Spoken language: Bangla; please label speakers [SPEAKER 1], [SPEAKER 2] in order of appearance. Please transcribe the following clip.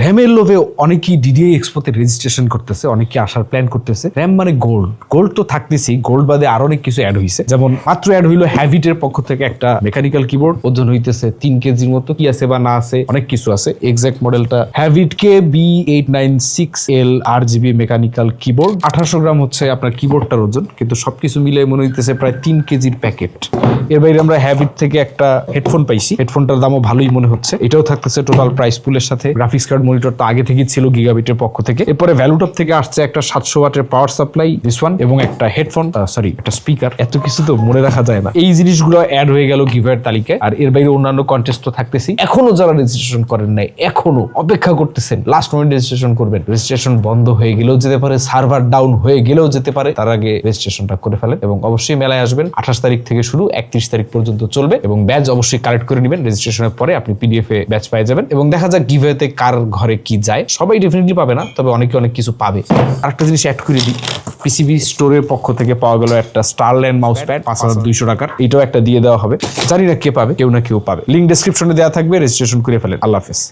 [SPEAKER 1] র্যামের লোভে অনেকেই ডিডিআই এক্সপোতে রেজিস্ট্রেশন করতেছে, অনেকে আসার প্ল্যান করতেছে। র্যাম মানে গোল্ড, গোল্ড তো থাকতেছি, গোল্ড বাদে আরো অনেক কিছু অ্যাড হয়েছে। যেমন মাত্র অ্যাড হইলো হ্যাভিটের পক্ষ থেকে একটা মেকানিক্যাল কিবোর্ড, ওজন হইতেছে 3 কেজির মতো। কি আছে বা না আছে, অনেক কিছু আছে। এক্সাক্ট মডেলটা Havit KB896L RGB mechanical keyboard. 1800 গ্রাম হচ্ছে আপনার কিবোর্ডটার ওজন, কিন্তু সবকিছু মিলে মনে হইতেছে প্রায় 3 কেজির প্যাকেট। এর বাইরে আমরা হ্যাভিট থেকে একটা হেডফোন পাইছি, হেডফোনটার দামও ভালোই মনে হচ্ছে। এটাও থাকতেছে টোটাল প্রাইস পুলের সাথে। গ্রাফিক্স কার্ড মনিটর তো আগে থেকেই ছিল গিগাবিটের পক্ষ থেকে। এরপরে ভ্যালুটপ থেকে আসছে একটা 700 ওয়াটের পাওয়ার সাপ্লাই, দিস ওয়ান, এবং একটা হেডফোন, একটা স্পিকার। এত কিছু তো মনে রাখা যায় না। এই জিনিসগুলো অ্যাড হয়ে গেল গিভওয়ের তালিকায়। আর এর বাইরে অন্যান্য কন্টেস্ট তো থাকতেছি। এখনো যারা রেজিস্ট্রেশন করেন নাই, এখনো অপেক্ষা করতেছেন, লাস্ট মোমেন্ট রেজিস্ট্রেশন করবেন। রেজিস্ট্রেশন বন্ধ হয়ে গেলেও যেতে পারে, সার্ভার ডাউন হয়ে গেলেও যেতে পারে। তার আগে রেজিস্ট্রেশনটা করে ফেলেন এবং অবশ্যই মেলায় আসবেন। 28 তারিখ থেকে শুরু, 31 তারিখ পর্যন্ত চলবে। এবং ব্যাচ অবশ্যই কালেক্ট করে নেবেন। রেজিস্ট্রেশনের পরে আপনি পিডিএফ এ ব্যাচ পেয়ে যাবেন এবং দেখা যাক গিভওয়েতে কার ঘরে কি যায়। সবাই ডেফিনেটলি পাবে না, তবে অনেকে অনেক কিছু পাবে। আরেকটা জিনিস অ্যাড করে দিই, পিসিবি স্টোরের পক্ষ থেকে পাওয়া গেল একটা স্টারল্যান্ড মাউস প্যাড 5200 টাকার। এটাও একটা দিয়ে দেওয়া হবে। জানি না কে পাবে, কেউ না কেউ পাবে। লিঙ্ক ডেসক্রিপশনে দেওয়া থাকবে, রেজিস্ট্রেশন করে ফেলেন। আল্লাহ হাফেজ।